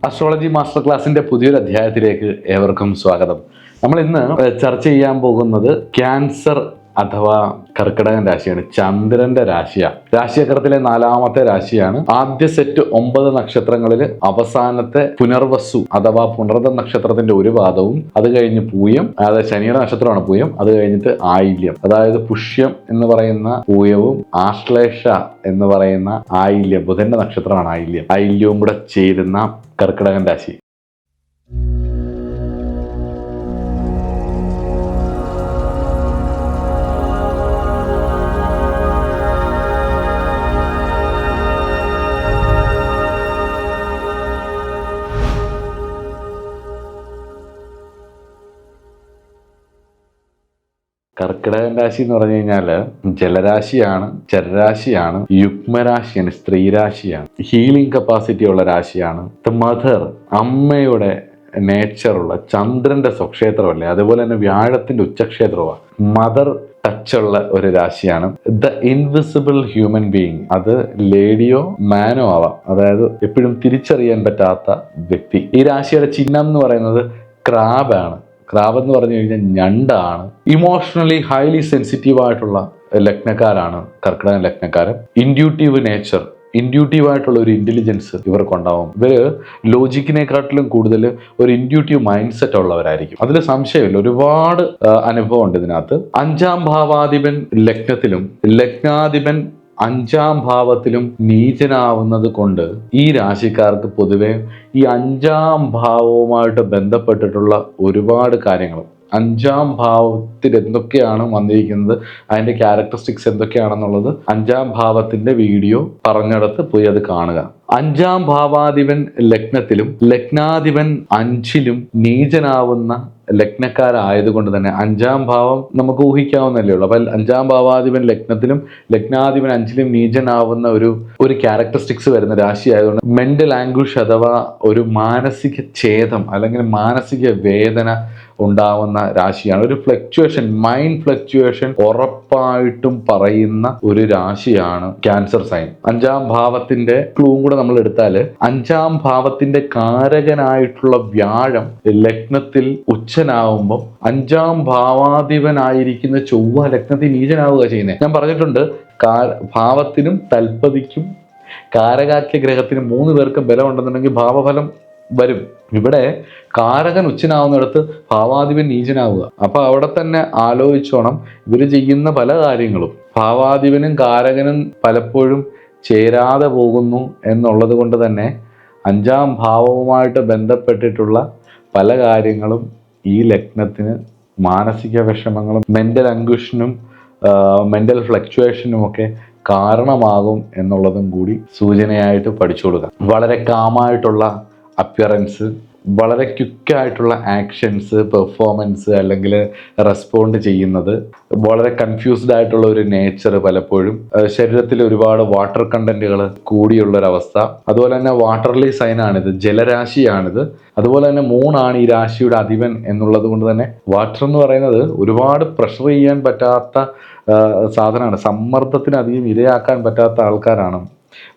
Astrology master ക്ലാസിന്റെ പുതിയൊരു അധ്യായത്തിലേക്ക് ഏവർക്കും സ്വാഗതം. നമ്മൾ ഇന്ന് ചർച്ച ചെയ്യാൻ പോകുന്നത് ക്യാൻസർ അഥവാ കർക്കിടകൻ രാശിയാണ്. ചന്ദ്രന്റെ രാശിയാണ്. രാശിചക്രത്തിലെ 4ാമത്തെ രാശിയാണ്. ആദ്യ സെറ്റ് 9 നക്ഷത്രങ്ങളിൽ അവസാനത്തെ പുനർവസു അഥവാ പുണർദ നക്ഷത്രത്തിന്റെ ഒരു പാദവും, അത് കഴിഞ്ഞ് പൂയം, അതായത് ശനിയുടെ നക്ഷത്രമാണ് പൂയം, അത് കഴിഞ്ഞിട്ട് ആയില്യം, അതായത് പുഷ്യം എന്ന് പറയുന്ന പൂയവും ആശ്ലേഷ എന്ന് പറയുന്ന ആയില്യം, ബുധന്റെ നക്ഷത്രമാണ് ആയില്യവും കൂടെ ചേരുന്ന കർക്കിടകൻ രാശി. കർക്കിടകൻ രാശി എന്ന് പറഞ്ഞു കഴിഞ്ഞാല് ജലരാശിയാണ്, ചരരാശിയാണ്, യുഗ്മരാശിയാണ്, സ്ത്രീരാശിയാണ്, ഹീലിംഗ് കപ്പാസിറ്റി ഉള്ള രാശിയാണ്. ദ മദർ, അമ്മയുടെ നേച്ചറുള്ള ചന്ദ്രന്റെ സ്വക്ഷേത്രമല്ലേ, അതുപോലെ തന്നെ വ്യാഴത്തിന്റെ ഉച്ചക്ഷേത്രമാണ്. മദർ ടച്ചുള്ള ഒരു രാശിയാണ്. ദ ഇൻവിസിബിൾ ഹ്യൂമൻ ബീയിങ്, അത് ലേഡിയോ മാനോ ആവാം, അതായത് എപ്പോഴും തിരിച്ചറിയാൻ പറ്റാത്ത വ്യക്തി. ഈ രാശിയുടെ ചിഹ്നം എന്ന് പറയുന്നത് ക്രാബാണ്. ക്രാബ് എന്ന് പറഞ്ഞു കഴിഞ്ഞാൽ ഞണ്ടാണ്. ഇമോഷണലി ഹൈലി സെൻസിറ്റീവ് ആയിട്ടുള്ള ലഗ്നക്കാരാണ് കർക്കിടകൻ ലഗ്നക്കാരൻ. ഇൻഡ്യൂട്ടീവ് നേച്ചർ, ഇൻഡ്യൂട്ടീവ് ആയിട്ടുള്ള ഒരു ഇന്റലിജൻസ് ഇവർക്കുണ്ടാവും. ഇവര് ലോജിക്കിനെക്കാട്ടിലും കൂടുതൽ ഒരു ഇൻഡ്യൂട്ടീവ് മൈൻഡ് സെറ്റ് ഉള്ളവരായിരിക്കും. അതിൽ സംശയമില്ല. ഒരുപാട് അനുഭവം ഉണ്ട് ഇതിനകത്ത്. 5ാം ഭാവാധിപൻ ലഗ്നത്തിലും ലഗ്നാധിപൻ 5ാം ഭാവത്തിലും നീചനാവുന്നത് കൊണ്ട് ഈ രാശിക്കാർക്ക് പൊതുവെ ഈ 5ാം ഭാവവുമായിട്ട് ബന്ധപ്പെട്ടിട്ടുള്ള ഒരുപാട് കാര്യങ്ങളും, 5ാം ഭാവത്തിൽ എന്തൊക്കെയാണ് വന്നിരിക്കുന്നത്, അതിന്റെ ക്യാരക്ടറിസ്റ്റിക്സ് എന്തൊക്കെയാണെന്നുള്ളത് 5ാം ഭാവത്തിന്റെ വീഡിയോ പറഞ്ഞിടത്ത് പോയി അത് കാണുക. 5ാം ഭാവാധിപൻ ലഗ്നത്തിലും ലഗ്നാധിപൻ 5ലും നീചനാവുന്ന ലഗ്നക്കാരായതുകൊണ്ട് തന്നെ 5ാം ഭാവം നമുക്ക് ഊഹിക്കാവുന്നല്ലേ ഉള്ളൂ. അപ്പൊ 5ാം ഭാവാധിപൻ ലഗ്നത്തിലും ലഗ്നാധിപൻ 5ലും നീചനാവുന്ന ഒരു ക്യാരക്ടറിസ്റ്റിക്സ് വരുന്ന രാശി ആയതുകൊണ്ട് മെന്റൽ ആംഗ്വിഷ് അഥവാ ഒരു മാനസിക ഛേദം അല്ലെങ്കിൽ മാനസിക വേദന ഉണ്ടാവുന്ന രാശിയാണ്. ഒരു ഫ്ലക്ച്വേഷൻ, മൈൻഡ് ഫ്ലക്ച്വേഷൻ ഉറപ്പായിട്ടും പറയുന്ന ഒരു രാശിയാണ് ക്യാൻസർ സൈൻ. 5ാം ഭാവത്തിന്റെ ക്ലൂവും കൂടെ നമ്മൾ എടുത്താൽ 5ാം ഭാവത്തിന്റെ കാരകനായിട്ടുള്ള വ്യാഴം ലഗ്നത്തിൽ ഉച്ചനാവുമ്പോൾ 5ാം ഭാവാധിപനായിരിക്കുന്ന ചൊവ്വ ലഗ്നത്തിൽ നീചനാവുക ചെയ്യുന്നത്. ഞാൻ പറഞ്ഞിട്ടുണ്ട്, ഭാവത്തിനും തൽപതിക്കും കാരകാഖ്യ ഗ്രഹത്തിനും 3 പേർക്കും ബലം ഉണ്ടെന്നുണ്ടെങ്കിൽ ഭാവഫലം വരും. ഇവിടെ കാരകൻ ഉച്ചനാവുന്നിടത്ത് ഭാവാധിപൻ നീചനാവുക. അപ്പൊ അവിടെ തന്നെ ആലോചിച്ചോണം, ഇവര് ചെയ്യുന്ന പല കാര്യങ്ങളും ഭാവാധിപനും കാരകനും പലപ്പോഴും ചേരാതെ പോകുന്നു എന്നുള്ളത് കൊണ്ട് തന്നെ 5ാം ഭാവവുമായിട്ട് ബന്ധപ്പെട്ടിട്ടുള്ള പല കാര്യങ്ങളും ഈ ലഗ്നത്തിന് മാനസിക വിഷമങ്ങളും മെന്റൽ അങ്കുഷനും മെന്റൽ ഫ്ലക്ച്വേഷനും ഒക്കെ കാരണമാകും എന്നുള്ളതും കൂടി സൂചനയായിട്ട് പഠിച്ചു കൊടുക്കുക. വളരെ കാമായിട്ടുള്ള അപ്പിയറൻസ്, വളരെ ക്വിക്കായിട്ടുള്ള ആക്ഷൻസ്, പെർഫോമൻസ് അല്ലെങ്കിൽ റെസ്പോണ്ട് ചെയ്യുന്നത്, വളരെ കൺഫ്യൂസ്ഡ് ആയിട്ടുള്ള ഒരു നേച്ചർ, പലപ്പോഴും ശരീരത്തിൽ ഒരുപാട് വാട്ടർ കണ്ടന്റുകൾ കൂടിയുള്ളൊരവസ്ഥ. അതുപോലെ തന്നെ വാട്ടർലി സൈനാണിത്, ജലരാശിയാണിത്. അതുപോലെ തന്നെ മൂണാണ് ഈ രാശിയുടെ അധിപൻ എന്നുള്ളത് കൊണ്ട് തന്നെ വാട്ടർ എന്ന് പറയുന്നത് ഒരുപാട് പ്രഷർ ചെയ്യാൻ പറ്റാത്ത സാധനമാണ്. സമ്മർദ്ദത്തിന് അധികം ഇരയാക്കാൻ പറ്റാത്ത ആൾക്കാരാണ്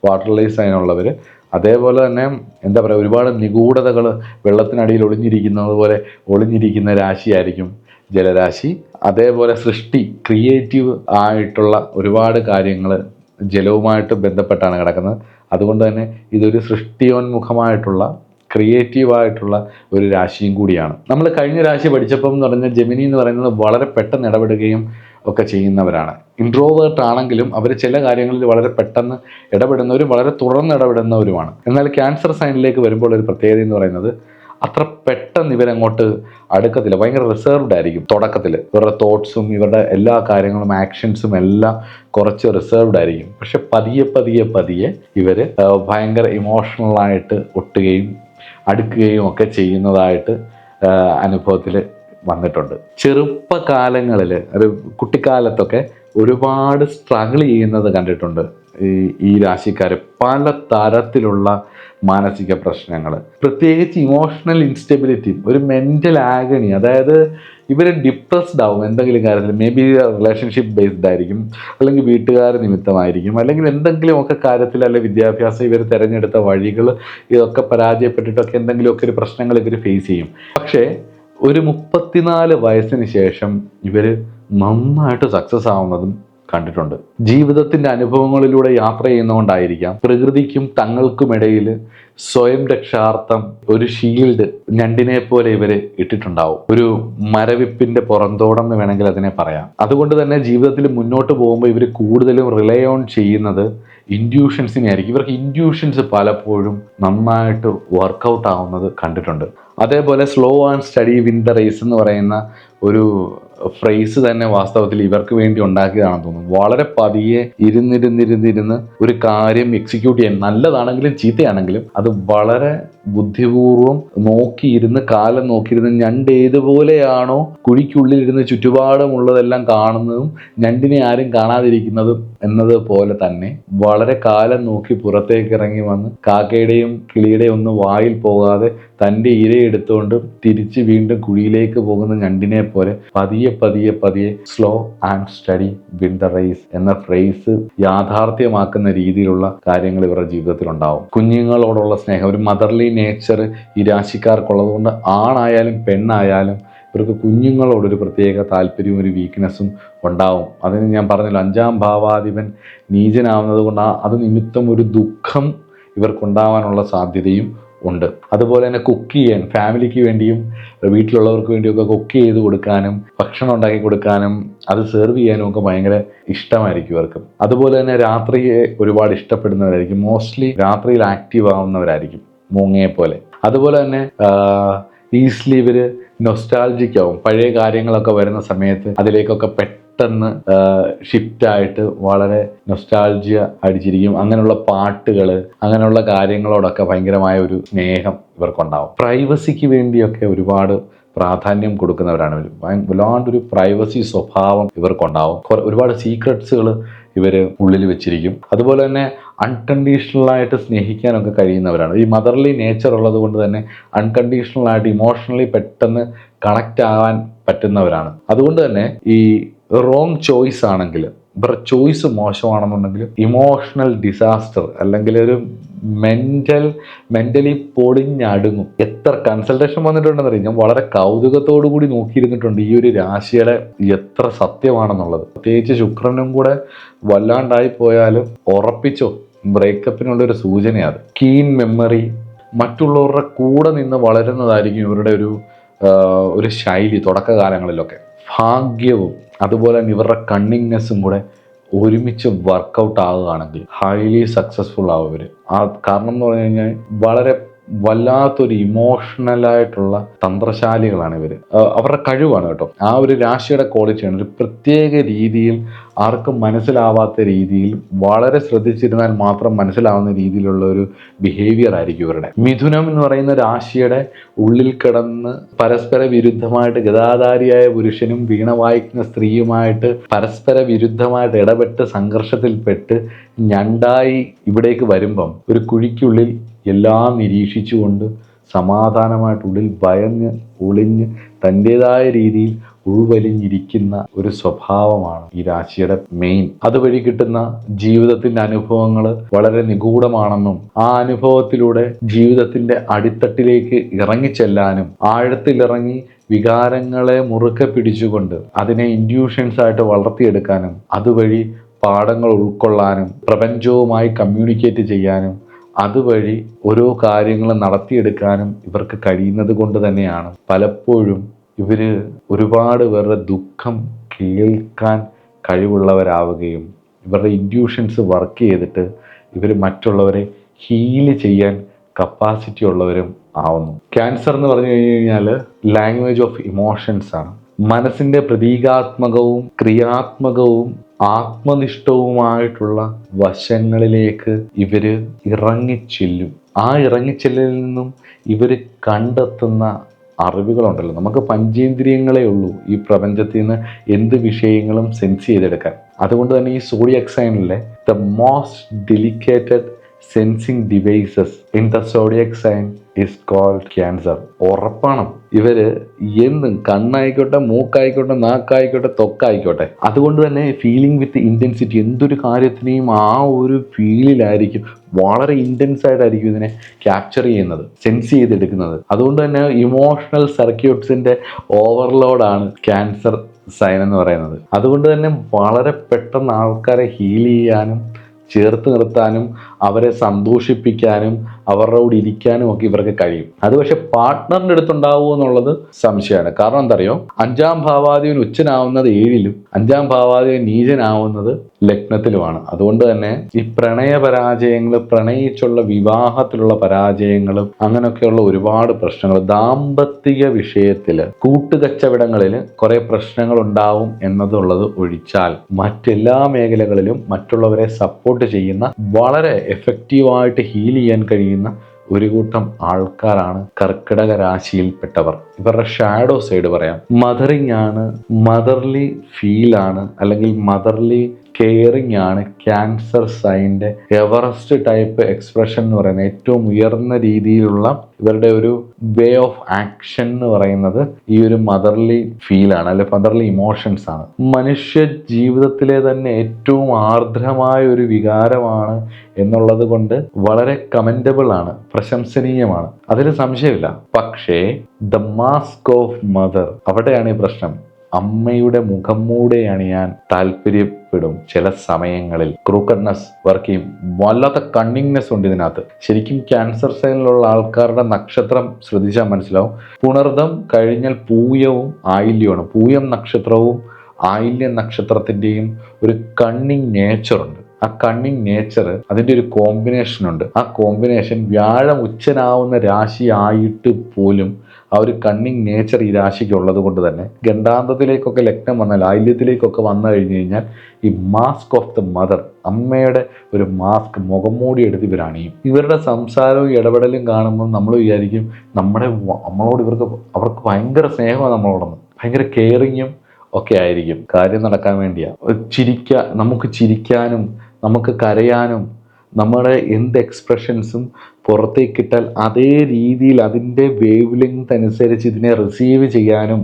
വാട്ടർലി സൈൻ ഉള്ളവർ. അതേപോലെ തന്നെ എന്താ പറയുക, ഒരുപാട് നിഗൂഢതകൾ വെള്ളത്തിനടിയിൽ ഒളിഞ്ഞിരിക്കുന്നത് പോലെ ഒളിഞ്ഞിരിക്കുന്ന രാശിയായിരിക്കും ജലരാശി. അതേപോലെ സൃഷ്ടി, ക്രിയേറ്റീവ് ആയിട്ടുള്ള ഒരുപാട് കാര്യങ്ങൾ ജലവുമായിട്ട് ബന്ധപ്പെട്ടാണ് കിടക്കുന്നത്. അതുകൊണ്ട് തന്നെ ഇതൊരു സൃഷ്ടിയോന്മുഖമായിട്ടുള്ള ക്രിയേറ്റീവായിട്ടുള്ള ഒരു രാശിയും കൂടിയാണ്. നമ്മൾ കഴിഞ്ഞ രാശി പഠിച്ചപ്പം എന്ന് പറഞ്ഞാൽ ജെമിനി എന്ന് പറയുന്നത് വളരെ പെട്ടെന്ന് ഇടപെടുകയും ഒക്കെ ചെയ്യുന്നവരാണ്. ഇൻട്രോവേർട്ട് ആണെങ്കിലും അവർ ചില കാര്യങ്ങളിൽ വളരെ പെട്ടെന്ന് ഇടപെടുന്നവരും വളരെ തുറന്ന് ഇടപെടുന്നവരുമാണ്. എന്നാൽ ക്യാൻസർ സൈനിലേക്ക് വരുമ്പോൾ ഒരു പ്രത്യേകത എന്ന് പറയുന്നത് അത്ര പെട്ടെന്ന് ഇവരങ്ങോട്ട് അടുക്കത്തില്ല. ഭയങ്കര റിസർവ്ഡ് ആയിരിക്കും തുടക്കത്തിൽ. ഇവരുടെ തോട്ട്സും ഇവരുടെ എല്ലാ കാര്യങ്ങളും ആക്ഷൻസും എല്ലാം കുറച്ച് റിസർവ്ഡ് ആയിരിക്കും. പക്ഷെ പതിയെ ഇവർ ഭയങ്കര ഇമോഷണലായിട്ട് ഒട്ടുകയും അടുക്കുകയും ഒക്കെ ചെയ്യുന്നതായിട്ട് അനുഭവത്തിൽ വന്നിട്ടുണ്ട്. ചെറുപ്പകാലങ്ങളിൽ, ഒരു കുട്ടിക്കാലത്തൊക്കെ ഒരുപാട് സ്ട്രഗിൾ ചെയ്യുന്നത് കണ്ടിട്ടുണ്ട് ഈ രാശിക്കാർ പല തരത്തിലുള്ള മാനസിക പ്രശ്നങ്ങൾ, പ്രത്യേകിച്ച് ഇമോഷണൽ ഇൻസ്റ്റെബിലിറ്റി, ഒരു മെൻ്റൽ ആഗണി. അതായത് ഇവർ ഡിപ്രസ്ഡ് ആവും എന്തെങ്കിലും കാര്യത്തിൽ. മേ ബി റിലേഷൻഷിപ്പ് ബേസ്ഡ് ആയിരിക്കും, അല്ലെങ്കിൽ വീട്ടുകാർ നിമിത്തമായിരിക്കും, അല്ലെങ്കിൽ എന്തെങ്കിലുമൊക്കെ കാര്യത്തിൽ, അല്ലെങ്കിൽ വിദ്യാഭ്യാസം, ഇവർ തിരഞ്ഞെടുത്ത വഴികൾ ഇതൊക്കെ പരാജയപ്പെട്ടിട്ടൊക്കെ എന്തെങ്കിലുമൊക്കെ ഒരു പ്രശ്നങ്ങൾ ഇവർ ഫേസ് ചെയ്യും. പക്ഷേ ഒരു 34 വയസ്സിന് ശേഷം ഇവർ നന്നായിട്ട് സക്സസ് ആവുന്നതും കണ്ടിട്ടുണ്ട്. ജീവിതത്തിന്റെ അനുഭവങ്ങളിലൂടെ യാത്ര ചെയ്യുന്നതുകൊണ്ടായിരിക്കാം പ്രകൃതിക്കും തങ്ങൾക്കുമിടയിൽ സ്വയം രക്ഷാർത്ഥം ഒരു ഷീൽഡ് ഞണ്ടിനെ പോലെ ഇവര് ഇട്ടിട്ടുണ്ടാവും. ഒരു മരവിപ്പിന്റെ പുറന്തോടെന്ന് വേണമെങ്കിൽ അതിനെ പറയാം. അതുകൊണ്ട് തന്നെ ജീവിതത്തിൽ മുന്നോട്ട് പോകുമ്പോൾ ഇവർ കൂടുതലും റിലൈ ഓൺ ചെയ്യുന്നത് ഇൻഡ്യൂഷൻസിനെ ആയിരിക്കും. ഇവർക്ക് ഇൻഡ്യൂഷൻസ് പലപ്പോഴും നന്നായിട്ട് വർക്കൗട്ട് ആവുന്നത് കണ്ടിട്ടുണ്ട്. അതേപോലെ slow and study win the race എന്ന് പറയുന്ന ഒരു ഫ്രേസ് തന്നെ വാസ്തവത്തിൽ ഇവർക്ക് വേണ്ടി ഉണ്ടാക്കിയതാണെന്ന് തോന്നുന്നു. വളരെ പതിയെ ഇരുന്നിരുന്ന് ഒരു കാര്യം എക്സിക്യൂട്ട് ചെയ്യാൻ, നല്ലതാണെങ്കിലും ചീത്തയാണെങ്കിലും അത് വളരെ ബുദ്ധിപൂർവം നോക്കിയിരുന്ന്, കാലം നോക്കിയിരുന്ന്, ഞണ്ട് ഏതുപോലെയാണോ കുഴിക്കുള്ളിലിരുന്ന് ചുറ്റുപാടുമുള്ളതെല്ലാം കാണുന്നതും ഞണ്ടിനെ ആരും കാണാതിരിക്കുന്നതും എന്നതുപോലെ തന്നെ വളരെ കാലം നോക്കി പുറത്തേക്ക് ഇറങ്ങി വന്ന് കാക്കയുടെയും കിളിയുടെയും ഒന്നും വായിൽ പോകാതെ തൻ്റെ ഇരയെടുത്തുകൊണ്ട് തിരിച്ച് വീണ്ടും കുഴിയിലേക്ക് പോകുന്ന ഞണ്ടിനെ പോലെ പതിയെ slow and study win the race എന്ന ഫ്രേസ് യാഥാർത്ഥ്യമാക്കുന്ന രീതിയിലുള്ള കാര്യങ്ങൾ ഇവരുടെ ജീവിതത്തിൽ ഉണ്ടാവും. കുഞ്ഞുങ്ങളോടുള്ള സ്നേഹം, ഒരു മദർലി നേച്ചർ ഈ രാശിക്കാർക്കുള്ളത് കൊണ്ട് ആണായാലും പെണ്ണായാലും ഇവർക്ക് കുഞ്ഞുങ്ങളോടൊരു പ്രത്യേക താല്പര്യവും ഒരു വീക്ക്നെസ്സും ഉണ്ടാവും. അതിന് ഞാൻ പറഞ്ഞല്ലോ, 5-ാം ഭാവാധിപൻ നീചനാവുന്നത് കൊണ്ട് അത് നിമിത്തം ഒരു ദുഃഖം ഇവർക്കുണ്ടാവാനുള്ള സാധ്യതയും ഉണ്ട്. അതുപോലെ തന്നെ കുക്ക് ചെയ്യാൻ, ഫാമിലിക്ക് വേണ്ടിയും വീട്ടിലുള്ളവർക്ക് വേണ്ടിയൊക്കെ കുക്ക് ചെയ്ത് കൊടുക്കാനും ഭക്ഷണം ഉണ്ടാക്കി കൊടുക്കാനും അത് സെർവ് ചെയ്യാനും ഒക്കെ ഭയങ്കര ഇഷ്ടമായിരിക്കും ഇവർക്ക്. അതുപോലെ തന്നെ രാത്രിയെ ഒരുപാട് ഇഷ്ടപ്പെടുന്നവരായിരിക്കും. മോസ്റ്റ്ലി രാത്രിയിൽ ആക്റ്റീവ് ആവുന്നവരായിരിക്കും, മൂങ്ങയെ പോലെ. അതുപോലെ തന്നെ ഈസിലി ഇവർ നൊസ്റ്റാൾജിക് ആവും. പഴയ കാര്യങ്ങളൊക്കെ വരുന്ന സമയത്ത് അതിലേക്കൊക്കെ പെട്ടെന്ന് ഷിഫ്റ്റായിട്ട് വളരെ നൊസ്റ്റാൾജിയ അടിച്ചിരിക്കും. അങ്ങനെയുള്ള പാട്ടുകൾ, അങ്ങനെയുള്ള കാര്യങ്ങളോടൊക്കെ ഭയങ്കരമായ ഒരു സ്നേഹം ഇവർക്കുണ്ടാവും. പ്രൈവസിക്ക് വേണ്ടിയൊക്കെ ഒരുപാട് പ്രാധാന്യം കൊടുക്കുന്നവരാണ് ഇവർ. വല്ലാണ്ടൊരു പ്രൈവസി സ്വഭാവം ഇവർക്കുണ്ടാവും. ഒരുപാട് സീക്രട്സുകൾ ഇവർ ഉള്ളിൽ വെച്ചിരിക്കും. അതുപോലെ തന്നെ അൺകണ്ടീഷണലായിട്ട് സ്നേഹിക്കാനൊക്കെ കഴിയുന്നവരാണ്. ഈ മദർലി നേച്ചർ ഉള്ളത് കൊണ്ട് തന്നെ അൺകണ്ടീഷണലായിട്ട് ഇമോഷണലി പെട്ടെന്ന് കണക്റ്റ് ആവാൻ പറ്റുന്നവരാണ്. അതുകൊണ്ട് തന്നെ ഈ റോങ് ചോയ്സ് ആണെങ്കിൽ, ഇവരുടെ ചോയ്സ് മോശമാണെന്നുണ്ടെങ്കിൽ ഇമോഷണൽ ഡിസാസ്റ്റർ അല്ലെങ്കിൽ ഒരു മെന്റലി പൊളിഞ്ഞടുങ്ങും. എത്ര കൺസൾട്ടേഷൻ വന്നിട്ടുണ്ടെന്നറിയാം. ഞാൻ വളരെ കൗതുകത്തോടു കൂടി നോക്കിയിരുന്നിട്ടുണ്ട് ഈ ഒരു രാശിയുടെ എത്ര സത്യമാണെന്നുള്ളത്. പ്രത്യേകിച്ച് ശുക്രനും കൂടെ വല്ലാണ്ടായി പോയാലും ഉറപ്പിച്ചോ, ബ്രേക്കപ്പിനുള്ളൊരു സൂചനയാണ്. കീൻ മെമ്മറി, മറ്റുള്ളവരുടെ കൂടെ നിന്ന് വളരുന്നതായിരിക്കും ഇവരുടെ ഒരു ശൈലി തുടക്കകാലങ്ങളിലൊക്കെ. ഭാഗ്യവും അതുപോലെ തന്നെ ഇവരുടെ കണ്ണിങ്നെസ്സും കൂടെ ഒരുമിച്ച് വർക്കൗട്ട് ആവുകയാണെങ്കിൽ ഹൈലി സക്സസ്ഫുൾ ആവും ഇവർ. കാരണം എന്ന് പറഞ്ഞു കഴിഞ്ഞാൽ വളരെ വല്ലാത്തൊരു ഇമോഷണലായിട്ടുള്ള തന്ത്രശാലികളാണ് ഇവർ. അവരുടെ കഴിവാണ് കേട്ടോ. ആ ഒരു രാശിയുടെ ക്വാളിറ്റിയാണ്. ഒരു പ്രത്യേക രീതിയിൽ ആർക്കും മനസ്സിലാവാത്ത രീതിയിൽ വളരെ ശ്രദ്ധിച്ചിരുന്നാൽ മാത്രം മനസ്സിലാവുന്ന രീതിയിലുള്ള ഒരു ബിഹേവിയർ ആയിരിക്കും ഇവരുടെ. മിഥുനം എന്ന് പറയുന്ന രാശിയുടെ ഉള്ളിൽ കിടന്ന് പരസ്പര വിരുദ്ധമായിട്ട് ഗതാധാരിയായ പുരുഷനും വീണ വായിക്കുന്ന സ്ത്രീയുമായിട്ട് പരസ്പര വിരുദ്ധമായിട്ട് ഇടപെട്ട് സംഘർഷത്തിൽപ്പെട്ട് ഞണ്ടായി ഇവിടേക്ക് വരുമ്പം ഒരു കുഴിക്കുള്ളിൽ എല്ലാം നിരീക്ഷിച്ചുകൊണ്ട് സമാധാനമായിട്ടുള്ളിൽ ഭയന്ന് ഒളിഞ്ഞ് തൻ്റെതായ രീതിയിൽ ഉൾവലിഞ്ഞിരിക്കുന്ന ഒരു സ്വഭാവമാണ് ഈ രാശിയുടെ മെയിൻ. അതുവഴി കിട്ടുന്ന ജീവിതത്തിൻ്റെ അനുഭവങ്ങൾ വളരെ നിഗൂഢമാണെന്നും ആ അനുഭവത്തിലൂടെ ജീവിതത്തിൻ്റെ അടിത്തട്ടിലേക്ക് ഇറങ്ങിച്ചെല്ലാനും ആഴത്തിലിറങ്ങി വികാരങ്ങളെ മുറുക്കെ പിടിച്ചുകൊണ്ട് അതിനെ ഇൻഡ്യൂഷൻസ് ആയിട്ട് വളർത്തിയെടുക്കാനും അതുവഴി പാഠങ്ങൾ ഉൾക്കൊള്ളാനും പ്രപഞ്ചവുമായി കമ്മ്യൂണിക്കേറ്റ് ചെയ്യാനും അതുവഴി ഓരോ കാര്യങ്ങൾ നടത്തിയെടുക്കാനും ഇവർക്ക് കഴിയുന്നത് കൊണ്ട് തന്നെയാണ് പലപ്പോഴും ഇവർ ഒരുപാട് പേരുടെ ദുഃഖം കേൾക്കാൻ കഴിവുള്ളവരാവുകയും ഇവരുടെ ഇൻഡ്യൂഷൻസ് വർക്ക് ചെയ്തിട്ട് ഇവർ മറ്റുള്ളവരെ ഹീല് ചെയ്യാൻ കപ്പാസിറ്റി ഉള്ളവരും ആവുന്നു. ക്യാൻസർ എന്ന് പറഞ്ഞു കഴിഞ്ഞാൽ ലാംഗ്വേജ് ഓഫ് ഇമോഷൻസ് ആണ്. മനസ്സിൻ്റെ പ്രതീകാത്മകവും ക്രിയാത്മകവും ആത്മനിഷ്ഠവുമായിട്ടുള്ള വശങ്ങളിലേക്ക് ഇവർ ഇറങ്ങിച്ചെല്ലും. ആ ഇറങ്ങിച്ചെല്ലലിൽ നിന്നും ഇവർ കണ്ടെത്തുന്ന അറിവുകളുണ്ടല്ലോ, നമുക്ക് പഞ്ചേന്ദ്രിയങ്ങളേ ഉള്ളൂ ഈ പ്രപഞ്ചത്തിൽ നിന്ന് എന്ത് വിഷയങ്ങളും സെൻസ് ചെയ്തെടുക്കാൻ. അതുകൊണ്ട് തന്നെ ഈ സോഡിയക് സൈനിലെ the most delicated sensing devices in the zodiac sign is called cancer. ഉറപ്പാണ് ഇവര് എന്തും, കണ്ണായിക്കോട്ടെ, മൂക്കായിക്കോട്ടെ, നാക്കായിക്കോട്ടെ, ത്വക്കായിക്കോട്ടെ, അതുകൊണ്ട് തന്നെ ഫീലിംഗ് വിത്ത് ഇൻറ്റൻസിറ്റി, എന്തൊരു കാര്യത്തിനെയും ആ ഒരു ഫീലിലായിരിക്കും, വളരെ ഇൻറ്റൻസ് ആയിട്ടായിരിക്കും ഇതിനെ ക്യാപ്ചർ ചെയ്യുന്നത്, സെൻസ് ചെയ്തെടുക്കുന്നത്. അതുകൊണ്ട് തന്നെ ഇമോഷണൽ സർക്യൂട്ട്സിന്റെ ഓവർലോഡാണ് ക്യാൻസർ സൈൻ എന്ന് പറയുന്നത്. അതുകൊണ്ട് തന്നെ വളരെ പെട്ടെന്ന് ആൾക്കാരെ ഹീൽ ചെയ്യാനും ചേർത്ത് നിർത്താനും അവരെ സന്തോഷിപ്പിക്കാനും അവരുടെ കൂടെ ഇരിക്കാനും ഒക്കെ ഇവർക്ക് കഴിയും. അത് പക്ഷെ പാർട്ട്ണറിന്റെ അടുത്തുണ്ടാവുമോ എന്നുള്ളത് സംശയമാണ്. കാരണം എന്താ അറിയോ, 5ാം ഭാവാധിപൻ ഉച്ചനാവുന്നത് 7ലും 5ാം ഭാവാധിപൻ നീചനാവുന്നത് ലഗ്നത്തിലുമാണ്. അതുകൊണ്ട് തന്നെ ഈ പ്രണയ പരാജയങ്ങൾ, പ്രണയിച്ചുള്ള വിവാഹത്തിലുള്ള പരാജയങ്ങളും അങ്ങനെയൊക്കെയുള്ള ഒരുപാട് പ്രശ്നങ്ങൾ, ദാമ്പത്തിക വിഷയത്തിൽ കൂട്ടുകച്ചവടങ്ങളിൽ കുറെ പ്രശ്നങ്ങൾ ഉണ്ടാവും എന്നതുള്ളത് ഒഴിച്ചാൽ മറ്റെല്ലാ മേഖലകളിലും മറ്റുള്ളവരെ സപ്പോർട്ട് ചെയ്യുന്ന, വളരെ എഫക്റ്റീവായിട്ട് ഹീൽ ചെയ്യാൻ കഴിയുന്ന ഒരു കൂട്ടം ആൾക്കാരാണ് കർക്കിടക രാശിയിൽപ്പെട്ടവർ. ഇവരുടെ ഷാഡോ സൈഡ് പറയാം, മദറിങ് ആണ്, മദർലി ഫീൽ ആണ്, അല്ലെങ്കിൽ മദർലി കെയറിങ് ആണ് ക്യാൻസർ സൈൻ്റെ എവറസ്റ്റ് ടൈപ്പ് എക്സ്പ്രഷൻ എന്ന് പറയുന്നത്. ഏറ്റവും ഉയർന്ന രീതിയിലുള്ള ഇവരുടെ ഒരു വേ ഓഫ് ആക്ഷൻ എന്ന് പറയുന്നത് ഈ ഒരു മദർലി ഫീൽ ആണ്, അല്ലെ മദർലി ഇമോഷൻസ് ആണ്. മനുഷ്യ ജീവിതത്തിലെ തന്നെ ഏറ്റവും ആർദ്രമായ ഒരു വികാരമാണ് എന്നുള്ളത് കൊണ്ട് വളരെ കമൻറ്റബിൾ ആണ്, പ്രശംസനീയമാണ്, അതിൽ സംശയമില്ല. പക്ഷേ ദ മാസ്ക് ഓഫ് മദർ, അവിടെയാണ് ഈ പ്രശ്നം. അമ്മയുടെ മുഖം മൂടെ അണിയാൻ താല്പര്യപ്പെടും ചില സമയങ്ങളിൽ. ക്രൂക്കഡ്നെസ് വർക്ക് ചെയ്യും, വല്ലാത്ത കണ്ണിങ്നെസ് ഉണ്ട് ഇതിനകത്ത്. ശരിക്കും ക്യാൻസർ സൈനിലുള്ള ആൾക്കാരുടെ നക്ഷത്രം ശ്രദ്ധിച്ചാൽ മനസ്സിലാവും. പുണർദം കഴിഞ്ഞാൽ പൂയവും ആയില്യമാണ്. പൂയം നക്ഷത്രവും ആയില്യം നക്ഷത്രത്തിൻ്റെയും ഒരു കണ്ണിങ് നേച്ചറുണ്ട്. ആ കണ്ണിങ് നേച്ചർ, അതിൻ്റെ ഒരു കോമ്പിനേഷൻ ഉണ്ട്. ആ കോമ്പിനേഷൻ വ്യാഴം ഉച്ചനാവുന്ന രാശി ആയിട്ട് പോലും ആ ഒരു കണ്ണിങ് നേച്ചർ ഈ രാശിക്ക് ഉള്ളത് കൊണ്ട് തന്നെ ഗണ്ഡാന്തത്തിലേക്കൊക്കെ ലഗ്നം വന്നാൽ, ആയില്യത്തിലേക്കൊക്കെ വന്നു കഴിഞ്ഞു കഴിഞ്ഞാൽ ഈ മാസ്ക് ഓഫ് ദ മദർ, അമ്മയുടെ ഒരു മാസ്ക്, മുഖംമൂടി എടുത്ത് ഇവരണിയും. ഇവരുടെ സംസാരവും ഇടപെടലും കാണുമ്പോൾ നമ്മൾ വിചാരിക്കും നമ്മളോട് അവർക്ക് ഭയങ്കര സ്നേഹമാണ്, നമ്മളോടൊന്ന് ഭയങ്കര കെയറിങ്ങും ഒക്കെ ആയിരിക്കും. കാര്യം നടക്കാൻ വേണ്ടിയാ. നമുക്ക് ചിരിക്കാനും നമുക്ക് കരയാനും നമ്മുടെ എന്ത് എക്സ്പ്രഷൻസും പുറത്തേക്കിട്ടാൽ അതേ രീതിയിൽ അതിൻ്റെ വേവ് ലെങ്ത് അനുസരിച്ച് ഇതിനെ റിസീവ് ചെയ്യാനും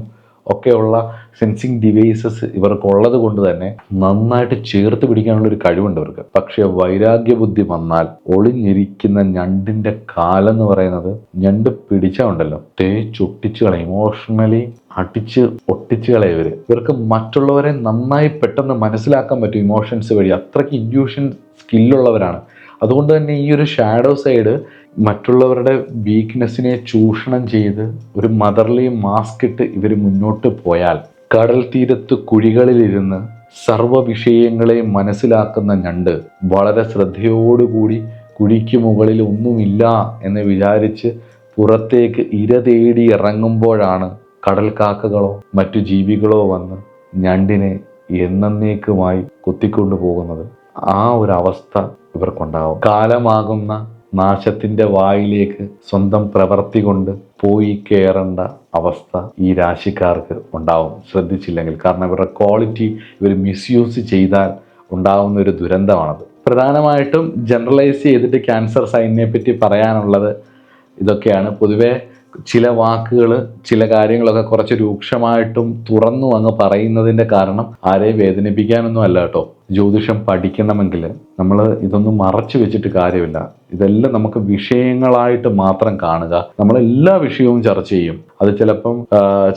ഒക്കെയുള്ള സെൻസിങ് ഡിവൈസസ് ഇവർക്കുള്ളത് കൊണ്ട് തന്നെ നന്നായിട്ട് ചേർത്ത് പിടിക്കാനുള്ളൊരു കഴിവുണ്ട് ഇവർക്ക്. പക്ഷേ വൈരാഗ്യ ബുദ്ധി വന്നാൽ ഒളിഞ്ഞിരിക്കുന്ന ഞണ്ടിൻ്റെ കാലെന്ന് പറയുന്നത്, ഞണ്ട് പിടിച്ചാൽ ഉണ്ടല്ലോ തേച്ചൊട്ടിച്ച് കളയും, ഇമോഷണലി അടിച്ച് ഒട്ടിച്ച് കളയും. ഇവർക്ക് മറ്റുള്ളവരെ നന്നായി പെട്ടെന്ന് മനസ്സിലാക്കാൻ പറ്റും ഇമോഷൻസ് വഴി, അത്രയ്ക്ക് ഇൻഡ്യൂഷൻ സ്കില്ലുള്ളവരാണ്. അതുകൊണ്ട് തന്നെ ഈ ഒരു ഷാഡോ സൈഡ് മറ്റുള്ളവരുടെ വീക്ക്നെസ്സിനെ ചൂഷണം ചെയ്ത് ഒരു മദർലി മാസ്ക് ഇട്ട് ഇവർ മുന്നോട്ട് പോയാൽ, കടൽ തീരത്ത് കുഴികളിലിരുന്ന് സർവ്വ വിഷയങ്ങളെയും മനസ്സിലാക്കുന്ന ഞണ്ട് വളരെ ശ്രദ്ധയോടുകൂടി കുഴിക്ക് മുകളിൽ ഒന്നുമില്ല എന്ന് വിചാരിച്ച് പുറത്തേക്ക് ഇര തേടി ഇറങ്ങുമ്പോഴാണ് കടൽ കാക്കകളോ മറ്റു ജീവികളോ വന്ന് ഞണ്ടിനെ എന്നേക്കുമായി കുത്തിക്കൊണ്ടു പോകുന്നത്. ആ ഒരു അവസ്ഥ ഇവർക്കുണ്ടാവും. കാലമാകുന്ന നാശത്തിന്റെ വായിലേക്ക് സ്വന്തം പ്രവൃത്തി കൊണ്ട് പോയി കയറേണ്ട അവസ്ഥ ഈ രാശിക്കാർക്ക് ഉണ്ടാവും, ശ്രദ്ധിച്ചില്ലെങ്കിൽ. കാരണം ഇവരുടെ ക്വാളിറ്റി ഇവർ മിസ്യൂസ് ചെയ്താൽ ഉണ്ടാവുന്ന ഒരു ദുരന്തമാണത്. പ്രധാനമായിട്ടും ജനറലൈസ് ചെയ്തിട്ട് ക്യാൻസർ സൈനിനെ പറ്റി പറയാനുള്ളത് ഇതൊക്കെയാണ്. പൊതുവെ ചില വാക്കുകൾ, ചില കാര്യങ്ങളൊക്കെ കുറച്ച് രൂക്ഷമായിട്ടും തുറന്നു അങ്ങ് പറയുന്നതിൻ്റെ കാരണം ആരെയും വേദനിപ്പിക്കാനൊന്നും അല്ല കേട്ടോ. ജ്യോതിഷം പഠിക്കണമെങ്കിൽ നമ്മൾ ഇതൊന്നും മറച്ചു വെച്ചിട്ട് കാര്യമില്ല. ഇതെല്ലാം നമുക്ക് വിഷയങ്ങളായിട്ട് മാത്രം കാണുക. നമ്മളെല്ലാ വിഷയവും ചർച്ച ചെയ്യും. അത് ചിലപ്പം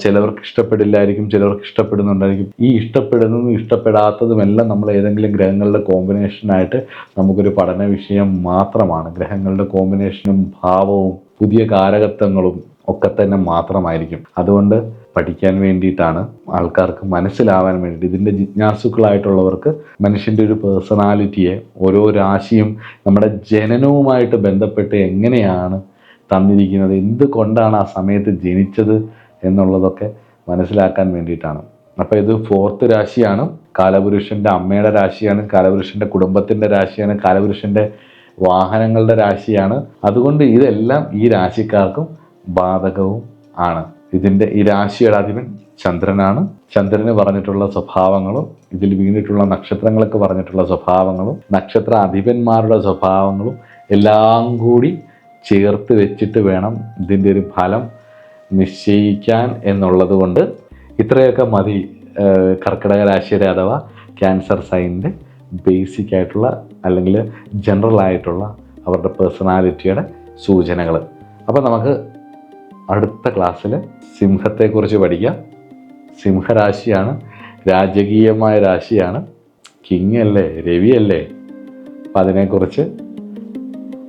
ചിലവർക്ക് ഇഷ്ടപ്പെടില്ലായിരിക്കും, ചിലവർക്ക് ഇഷ്ടപ്പെടുന്നുണ്ടായിരിക്കും. ഈ ഇഷ്ടപ്പെടുന്നതും ഇഷ്ടപ്പെടാത്തതും എല്ലാം നമ്മൾ ഏതെങ്കിലും ഗ്രഹങ്ങളുടെ കോമ്പിനേഷനായിട്ട് നമുക്കൊരു പഠന വിഷയം മാത്രമാണ്. ഗ്രഹങ്ങളുടെ കോമ്പിനേഷനും ഭാവവും പുതിയ കാരകത്വങ്ങളും ഒക്കെ തന്നെ മാത്രമായിരിക്കും. അതുകൊണ്ട് പഠിക്കാൻ വേണ്ടിയിട്ടാണ്, ആൾക്കാർക്ക് മനസ്സിലാവാൻ വേണ്ടിയിട്ട്, ഇതിൻ്റെ ജിജ്ഞാസുക്കളായിട്ടുള്ളവർക്ക് മനുഷ്യൻ്റെ ഒരു പേഴ്സണാലിറ്റിയെ, ഓരോ രാശിയും നമ്മുടെ ജനനവുമായിട്ട് ബന്ധപ്പെട്ട് എങ്ങനെയാണ് തന്നിരിക്കുന്നത്, എന്തുകൊണ്ടാണ് ആ സമയത്ത് ജനിച്ചത് എന്നുള്ളതൊക്കെ മനസ്സിലാക്കാൻ വേണ്ടിയിട്ടാണ്. അപ്പോൾ ഇത് 4th രാശിയാണ്. കാലപുരുഷൻ്റെ അമ്മയുടെ രാശിയാണ്, കാലപുരുഷൻ്റെ കുടുംബത്തിൻ്റെ രാശിയാണ്, കാലപുരുഷൻ്റെ വാഹനങ്ങളുടെ രാശിയാണ്. അതുകൊണ്ട് ഇതെല്ലാം ഈ രാശിക്കാർക്കും ബാധകവും ആണ്. ഈ രാശിയുടെ അധിപൻ ചന്ദ്രനാണ്. ചന്ദ്രന് പറഞ്ഞിട്ടുള്ള സ്വഭാവങ്ങളും ഇതിൽ വീണിട്ടുള്ള നക്ഷത്രങ്ങൾക്ക് പറഞ്ഞിട്ടുള്ള സ്വഭാവങ്ങളും നക്ഷത്ര അധിപന്മാരുടെ സ്വഭാവങ്ങളും എല്ലാം കൂടി ചേർത്ത് വെച്ചിട്ട് വേണം ഇതിൻ്റെ ഒരു ഫലം നിശ്ചയിക്കാൻ എന്നുള്ളത് കൊണ്ട് ഇത്രയൊക്കെ മതി കർക്കിടക രാശിയുടെ അഥവാ ക്യാൻസർ സൈനിൻ്റെ ബേസിക് ആയിട്ടുള്ള അല്ലെങ്കിൽ ജനറൽ ആയിട്ടുള്ള അവരുടെ പേഴ്സണാലിറ്റിയുടെ സൂചനകൾ. അപ്പോൾ നമുക്ക് അടുത്ത ക്ലാസ്സിൽ സിംഹത്തെക്കുറിച്ച് പഠിക്കാം. സിംഹരാശിയാണ്, രാജകീയമായ രാശിയാണ്, കിങ് അല്ലേ, രവി അല്ലേ. അപ്പം അതിനെക്കുറിച്ച്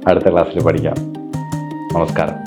അടുത്ത ക്ലാസ്സിൽ പഠിക്കാം. നമസ്കാരം.